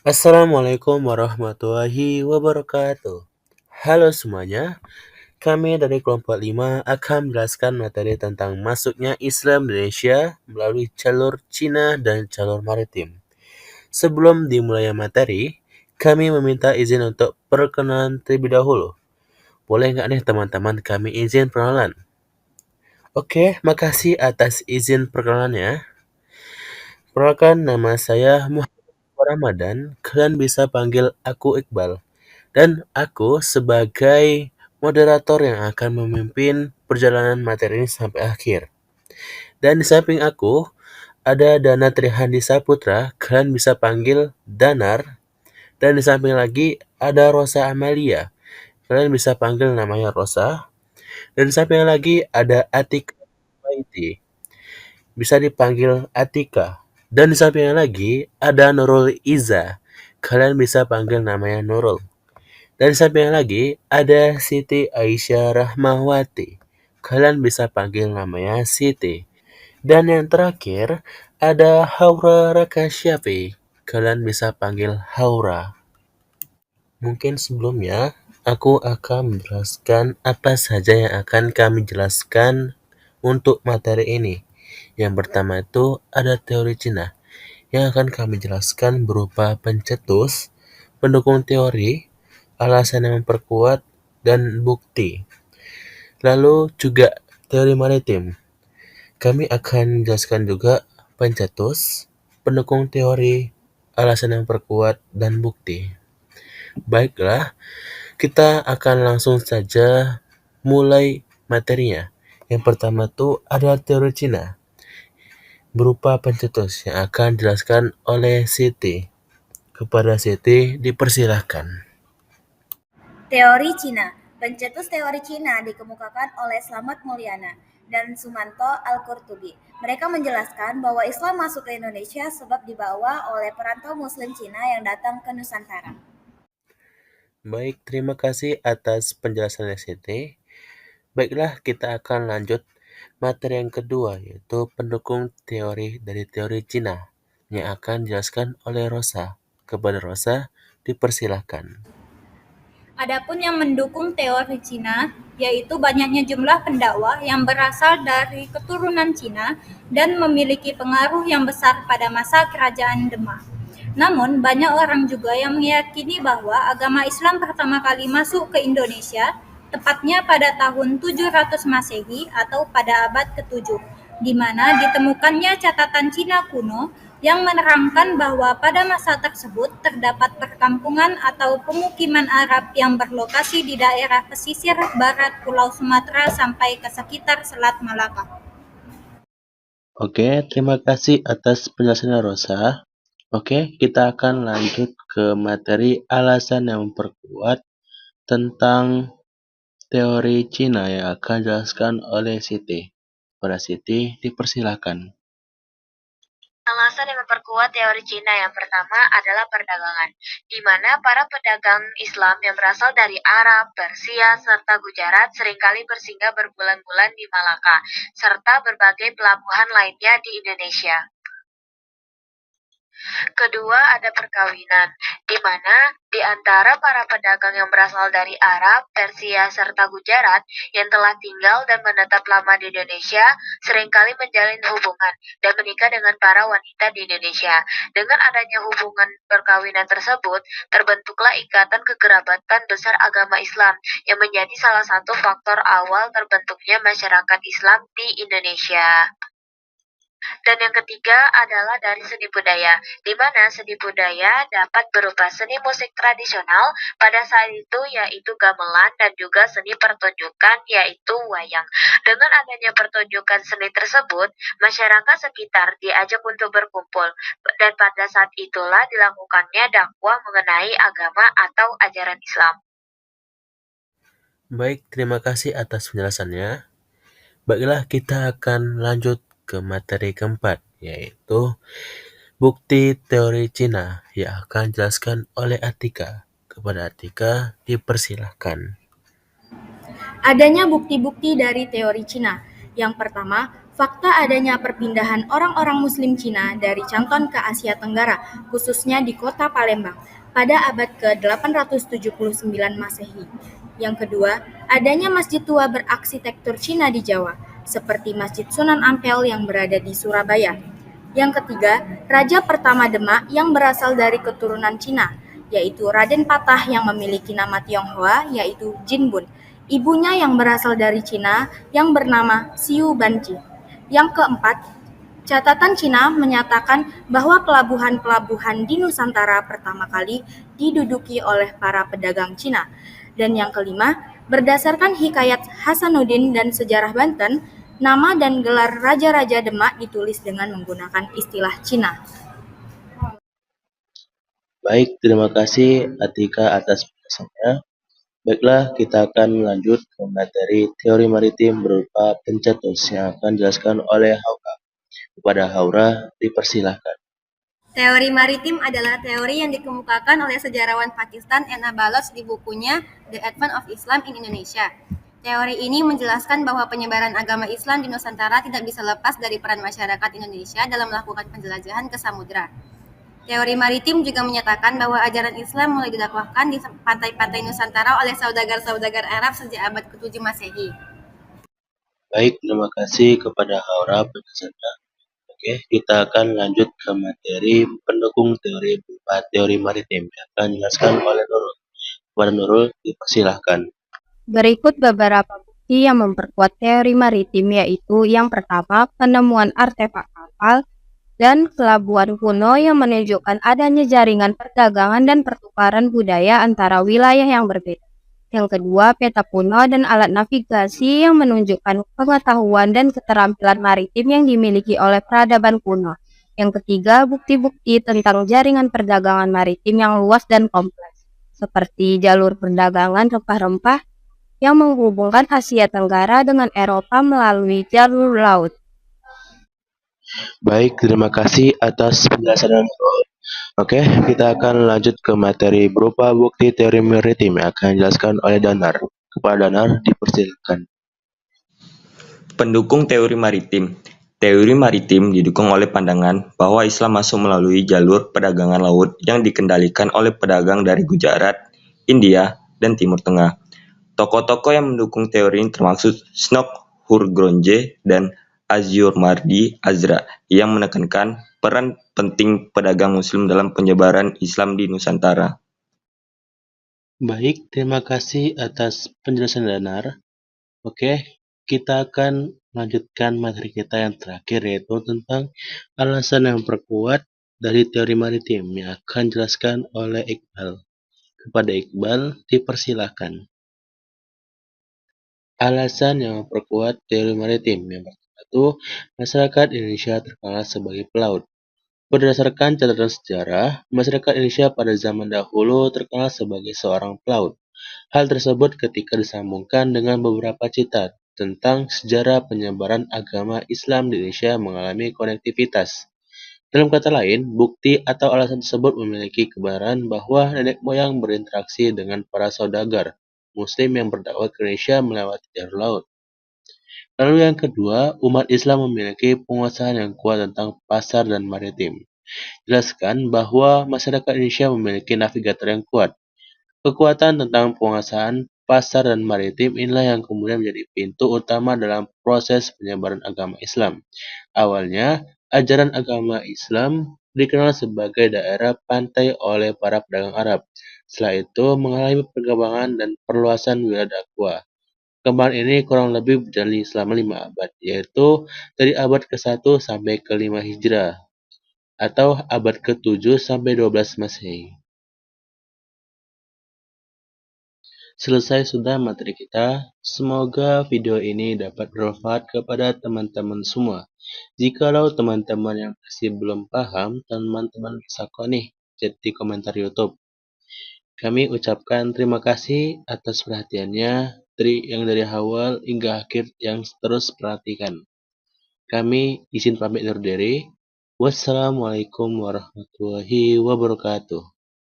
Assalamualaikum warahmatullahi wabarakatuh. Halo semuanya, kami dari kelompok 5 akan menjelaskan materi tentang masuknya Islam di Indonesia melalui jalur Cina dan jalur maritim. Sebelum dimulai materi, kami meminta izin untuk perkenalan terlebih dahulu. Boleh nggak nih teman-teman kami izin perkenalan? Oke, makasih atas izin perkenalannya. Perkenalkan nama saya Muhammad Ramadan, kalian bisa panggil aku Iqbal. Dan aku sebagai moderator yang akan memimpin perjalanan materi ini sampai akhir. Dan di samping aku, ada Dana Trihandi Saputra, kalian bisa panggil Danar. Dan di samping lagi ada Rosa Amalia, kalian bisa panggil namanya Rosa. Dan di samping lagi ada Atika Waiti, bisa dipanggil Atika. Dan di samping lagi ada Nurul Iza, kalian bisa panggil namanya Nurul. Dan samping lagi ada Siti Aisyah Rahmawati. Kalian bisa panggil namanya Siti. Dan yang terakhir ada Haura Rakasyafi. Kalian bisa panggil Haura. Mungkin sebelumnya aku akan menjelaskan apa saja yang akan kami jelaskan untuk materi ini. Yang pertama itu ada teori Cina yang akan kami jelaskan berupa pencetus, pendukung teori, alasan yang memperkuat, dan bukti. Lalu juga teori maritim. Kami akan jelaskan juga pencetus, pendukung teori, alasan yang memperkuat, dan bukti. Baiklah, kita akan langsung saja mulai materinya. Yang pertama tuh ada teori Cina berupa pencetus yang akan dijelaskan oleh Siti. Kepada Siti dipersilahkan. Teori Cina. Pencetus teori Cina dikemukakan oleh Slamet Mulyana dan Sumanto Al-Qurtubi. Mereka menjelaskan bahwa Islam masuk ke Indonesia sebab dibawa oleh perantau Muslim Cina yang datang ke Nusantara. Baik, terima kasih atas penjelasannya Siti. Baiklah, kita akan lanjut materi yang kedua, yaitu pendukung teori dari teori Cina yang akan dijelaskan oleh Rosa. Kepada Rosa dipersilahkan. Adapun yang mendukung teori Cina, yaitu banyaknya jumlah pendakwah yang berasal dari keturunan Cina dan memiliki pengaruh yang besar pada masa kerajaan Demak. Namun, banyak orang juga yang meyakini bahwa agama Islam pertama kali masuk ke Indonesia, tepatnya pada tahun 700 Masehi atau pada abad ke-7, di mana ditemukannya catatan Cina kuno yang menerangkan bahwa pada masa tersebut terdapat perkampungan atau pemukiman Arab yang berlokasi di daerah pesisir barat Pulau Sumatera sampai ke sekitar Selat Malaka. Oke, terima kasih atas penjelasannya Rosa. Oke, kita akan lanjut ke materi alasan yang memperkuat tentang teori Cina yang akan dijelaskan oleh Siti. Pada Siti dipersilahkan. Alasan yang memperkuat teori Cina yang pertama adalah perdagangan, di mana para pedagang Islam yang berasal dari Arab, Persia, serta Gujarat seringkali bersinggah berbulan-bulan di Malaka, serta berbagai pelabuhan lainnya di Indonesia. Kedua, ada perkawinan, di mana di antara para pedagang yang berasal dari Arab, Persia, serta Gujarat yang telah tinggal dan menetap lama di Indonesia, seringkali menjalin hubungan dan menikah dengan para wanita di Indonesia. Dengan adanya hubungan perkawinan tersebut, terbentuklah ikatan kekerabatan besar agama Islam yang menjadi salah satu faktor awal terbentuknya masyarakat Islam di Indonesia. Dan yang ketiga adalah dari seni budaya, di mana seni budaya dapat berupa seni musik tradisional pada saat itu yaitu gamelan dan juga seni pertunjukan yaitu wayang. Dengan adanya pertunjukan seni tersebut, masyarakat sekitar diajak untuk berkumpul dan pada saat itulah dilakukannya dakwah mengenai agama atau ajaran Islam. Baik, terima kasih atas penjelasannya. Baiklah, kita akan lanjut ke materi keempat, yaitu bukti teori Cina yang akan dijelaskan oleh Atika. Kepada Atika dipersilahkan. Adanya bukti-bukti dari teori Cina. Yang pertama, Fakta adanya perpindahan orang-orang Muslim Cina dari Canton ke Asia Tenggara, khususnya di kota Palembang, pada abad ke-879 Masehi. Yang kedua, adanya masjid tua berarsitektur Cina di Jawa, seperti Masjid Sunan Ampel yang berada di Surabaya. Yang ketiga, raja pertama Demak yang berasal dari keturunan Cina, yaitu Raden Patah yang memiliki nama Tionghoa, yaitu Jinbun. Ibunya yang berasal dari Cina yang bernama Xiu Banji. Yang keempat, catatan Cina menyatakan bahwa pelabuhan-pelabuhan di Nusantara pertama kali diduduki oleh para pedagang Cina. Dan yang kelima, berdasarkan hikayat Hasanuddin dan sejarah Banten, nama dan gelar raja-raja Demak ditulis dengan menggunakan istilah Cina. Baik, terima kasih Atika atas penjelasannya. Baiklah, kita akan lanjut ke materi teori maritim berupa pencetus yang akan dijelaskan oleh Haura. Kepada Haura, dipersilahkan. Teori maritim adalah teori yang dikemukakan oleh sejarawan Pakistan Enna Baloch di bukunya The Advent of Islam in Indonesia. Teori ini menjelaskan bahwa penyebaran agama Islam di Nusantara tidak bisa lepas dari peran masyarakat Indonesia dalam melakukan penjelajahan ke samudra. Teori maritim juga menyatakan bahwa ajaran Islam mulai didakwahkan di pantai-pantai Nusantara oleh saudagar-saudagar Arab sejak abad ke-7 Masehi. Baik, terima kasih kepada Haura penjelasannya. Oke, kita akan lanjut ke materi pendukung teori berupa teori maritim yang akan dijelaskan oleh Nurul. Kepada Nurul, dipersilahkan. Berikut beberapa bukti yang memperkuat teori maritim, yaitu yang pertama, penemuan artefak kapal dan pelabuhan kuno yang menunjukkan adanya jaringan perdagangan dan pertukaran budaya antara wilayah yang berbeda. Yang kedua, peta kuno dan alat navigasi yang menunjukkan pengetahuan dan keterampilan maritim yang dimiliki oleh peradaban kuno. Yang ketiga, bukti-bukti tentang jaringan perdagangan maritim yang luas dan kompleks, seperti jalur perdagangan rempah-rempah yang menghubungkan Asia Tenggara dengan Eropa melalui jalur laut. Baik, terima kasih atas penjelasan Nurul. Oke, kita akan lanjut ke materi berupa bukti teori maritim yang akan dijelaskan oleh Danar. Kepada Danar, dipersilakan. Pendukung teori maritim. Teori maritim didukung oleh pandangan bahwa Islam masuk melalui jalur perdagangan laut yang dikendalikan oleh pedagang dari Gujarat, India, dan Timur Tengah. Tokoh-tokoh yang mendukung teori ini termasuk Snok Hurgronje dan Azyur Mardi Azra yang menekankan peran penting pedagang muslim dalam penyebaran Islam di Nusantara. Baik, terima kasih atas penjelasan Danar. Oke, kita akan melanjutkan materi kita yang terakhir, yaitu tentang alasan yang perkuat dari teori maritim yang akan dijelaskan oleh Iqbal. Kepada Iqbal, dipersilakan. Alasan yang memperkuat teori maritim yang pertama itu, masyarakat Indonesia terkenal sebagai pelaut. Berdasarkan catatan sejarah, masyarakat Indonesia pada zaman dahulu terkenal sebagai seorang pelaut. Hal tersebut ketika disambungkan dengan beberapa cerita tentang sejarah penyebaran agama Islam di Indonesia mengalami konektivitas. Dalam kata lain, bukti atau alasan tersebut memiliki kebenaran bahwa nenek moyang berinteraksi dengan para saudagar Muslim yang berdakwah ke Indonesia melewati jalur laut. Lalu yang kedua, umat Islam memiliki penguasaan yang kuat tentang pasar dan maritim. Jelaskan bahwa masyarakat Indonesia memiliki navigator yang kuat. Kekuatan tentang penguasaan pasar dan maritim inilah yang kemudian menjadi pintu utama dalam proses penyebaran agama Islam. Awalnya, ajaran agama Islam dikenal sebagai daerah pantai oleh para pedagang Arab. Setelah itu mengalami perkembangan dan perluasan wilayah dakwah. Perkembangan ini kurang lebih berjalan selama 5 abad, yaitu dari abad ke-1 sampai ke-5 Hijrah, atau abad ke-7 sampai 12 Masehi. Selesai sudah materi kita. Semoga video ini dapat bermanfaat kepada teman-teman semua. Jikalau teman-teman yang masih belum paham, teman-teman bisa kok nih chat di komentar YouTube. Kami ucapkan terima kasih atas perhatiannya yang dari awal hingga akhir yang terus perhatikan. Kami izin pamit undur diri. Wassalamualaikum warahmatullahi wabarakatuh.